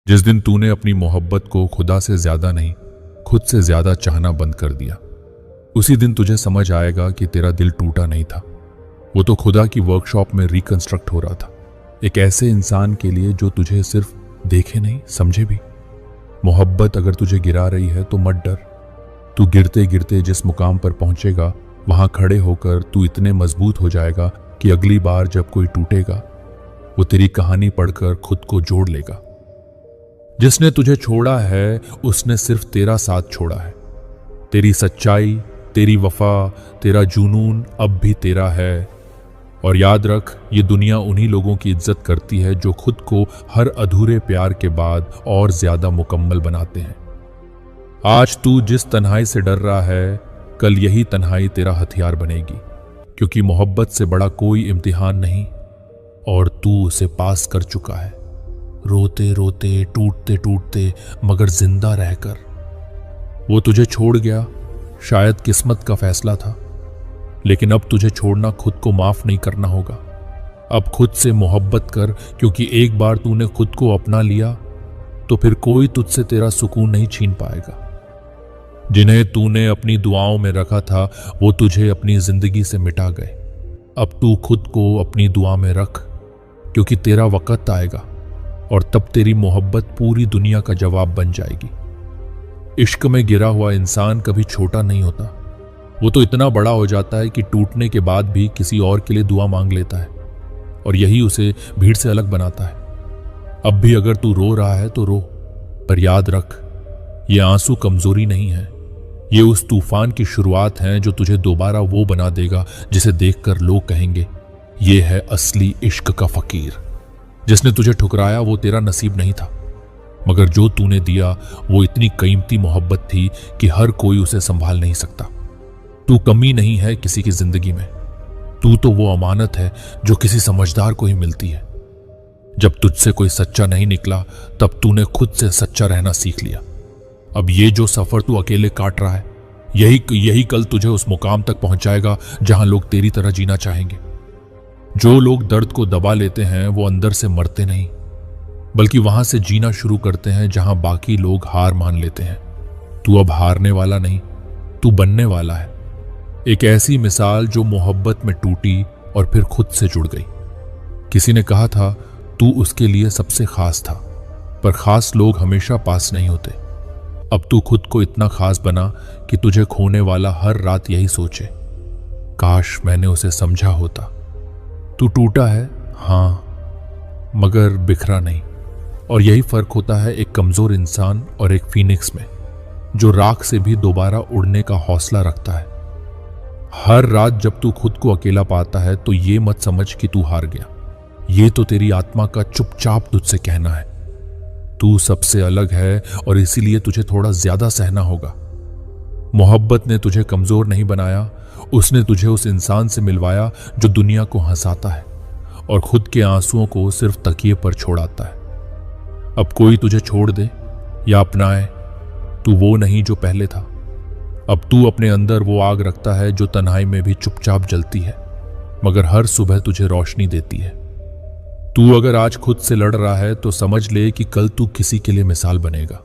जिस दिन तूने अपनी मोहब्बत को खुदा से ज्यादा नहीं, खुद से ज्यादा चाहना बंद कर दिया, उसी दिन तुझे समझ आएगा कि तेरा दिल टूटा नहीं था। वो तो खुदा की वर्कशॉप में रिकंस्ट्रक्ट हो रहा था, एक ऐसे इंसान के लिए जो तुझे सिर्फ देखे नहीं समझे भी। मोहब्बत अगर तुझे गिरा रही है तो मत डर। तू गिरते गिरते जिस मुकाम पर पहुंचेगा, वहां खड़े होकर तू इतने मजबूत हो जाएगा कि अगली बार जब कोई टूटेगा, वो तेरी कहानी पढ़कर खुद को जोड़ लेगा। जिसने तुझे छोड़ा है उसने सिर्फ तेरा साथ छोड़ा है। तेरी सच्चाई, तेरी वफा, तेरा जुनून अब भी तेरा है। और याद रख, ये दुनिया उन्हीं लोगों की इज्जत करती है जो खुद को हर अधूरे प्यार के बाद और ज्यादा मुकम्मल बनाते हैं। आज तू जिस तन्हाई से डर रहा है, कल यही तन्हाई तेरा हथियार बनेगी, क्योंकि मोहब्बत से बड़ा कोई इम्तिहान नहीं और तू उसे पास कर चुका है, रोते रोते, टूटते टूटते, मगर जिंदा रहकर। वो तुझे छोड़ गया, शायद किस्मत का फैसला था, लेकिन अब तुझे छोड़ना खुद को माफ नहीं करना होगा। अब खुद से मोहब्बत कर, क्योंकि एक बार तूने खुद को अपना लिया तो फिर कोई तुझसे तेरा सुकून नहीं छीन पाएगा। जिन्हें तूने अपनी दुआओं में रखा था वो तुझे अपनी जिंदगी से मिटा गए। अब तू खुद को अपनी दुआ में रख, क्योंकि तेरा वक्त आएगा और तब तेरी मोहब्बत पूरी दुनिया का जवाब बन जाएगी। इश्क में गिरा हुआ इंसान कभी छोटा नहीं होता, वो तो इतना बड़ा हो जाता है कि टूटने के बाद भी किसी और के लिए दुआ मांग लेता है, और यही उसे भीड़ से अलग बनाता है। अब भी अगर तू रो रहा है तो रो, पर याद रख, ये आंसू कमजोरी नहीं है, ये उस तूफान की शुरुआत है जो तुझे दोबारा वो बना देगा जिसे देखकर लोग कहेंगे, ये है असली इश्क का फकीर। जिसने तुझे ठुकराया वो तेरा नसीब नहीं था, मगर जो तूने दिया वो इतनी कीमती मोहब्बत थी कि हर कोई उसे संभाल नहीं सकता। तू कमी नहीं है किसी की जिंदगी में, तू तो वो अमानत है जो किसी समझदार को ही मिलती है। जब तुझसे कोई सच्चा नहीं निकला तब तूने खुद से सच्चा रहना सीख लिया। अब ये जो सफर तू अकेले काट रहा है, यही कल तुझे उस मुकाम तक पहुंचाएगा जहां लोग तेरी तरह जीना चाहेंगे। जो लोग दर्द को दबा लेते हैं वो अंदर से मरते नहीं, बल्कि वहां से जीना शुरू करते हैं जहां बाकी लोग हार मान लेते हैं। तू अब हारने वाला नहीं, तू बनने वाला है। एक ऐसी मिसाल जो मोहब्बत में टूटी और फिर खुद से जुड़ गई। किसी ने कहा था तू उसके लिए सबसे खास था, पर खास लोग हमेशा पास नहीं होते। अब तू खुद को इतना खास बना कि तुझे खोने वाला हर रात यही सोचे, काश मैंने उसे समझा होता। तू टूटा है हाँ, मगर बिखरा नहीं। और यही फर्क होता है एक कमजोर इंसान और एक फीनिक्स में, जो राख से भी दोबारा उड़ने का हौसला रखता है। हर रात जब तू खुद को अकेला पाता है तो ये मत समझ कि तू हार गया, ये तो तेरी आत्मा का चुपचाप तुझसे कहना है, तू सबसे अलग है और इसीलिए तुझे थोड़ा ज्यादा सहना होगा। मोहब्बत ने तुझे कमजोर नहीं बनाया, उसने तुझे उस इंसान से मिलवाया जो दुनिया को हंसाता है और खुद के आंसुओं को सिर्फ तकिए पर छोड़ाता है। अब कोई तुझे छोड़ दे या अपनाए, तू वो नहीं जो पहले था। अब तू अपने अंदर वो आग रखता है जो तन्हाई में भी चुपचाप जलती है, मगर हर सुबह तुझे रोशनी देती है। तू अगर आज खुद से लड़ रहा है तो समझ ले कि कल तू किसी के लिए मिसाल बनेगा,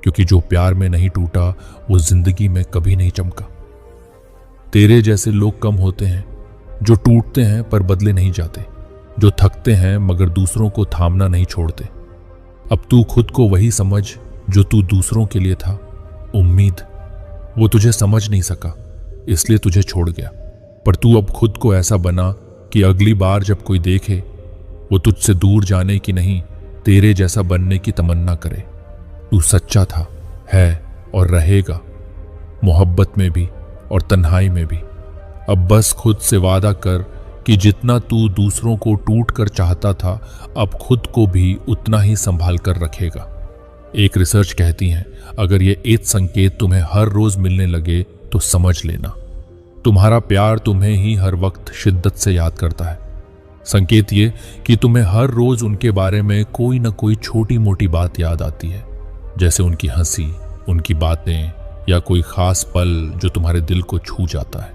क्योंकि जो प्यार में नहीं टूटा वो जिंदगी में कभी नहीं चमका। तेरे जैसे लोग कम होते हैं, जो टूटते हैं पर बदले नहीं जाते, जो थकते हैं मगर दूसरों को थामना नहीं छोड़ते। अब तू खुद को वही समझ जो तू दूसरों के लिए था, उम्मीद। वो तुझे समझ नहीं सका इसलिए तुझे छोड़ गया, पर तू अब खुद को ऐसा बना कि अगली बार जब कोई देखे वो तुझसे दूर जाने की नहीं, तेरे जैसा बनने की तमन्ना करे। तू सच्चा था, है और रहेगा, मोहब्बत में भी और तन्हाई में भी। अब बस खुद से वादा कर कि जितना तू दूसरों को टूट कर चाहता था, अब खुद को भी उतना ही संभाल कर रखेगा। एक रिसर्च कहती है, अगर ये 8 संकेत तुम्हें हर रोज मिलने लगे तो समझ लेना, तुम्हारा प्यार तुम्हें ही हर वक्त शिद्दत से याद करता है। संकेत ये कि तुम्हें हर रोज उनके बारे में कोई ना कोई छोटी मोटी बात याद आती है, जैसे उनकी हंसी, उनकी बातें या कोई खास पल जो तुम्हारे दिल को छू जाता है।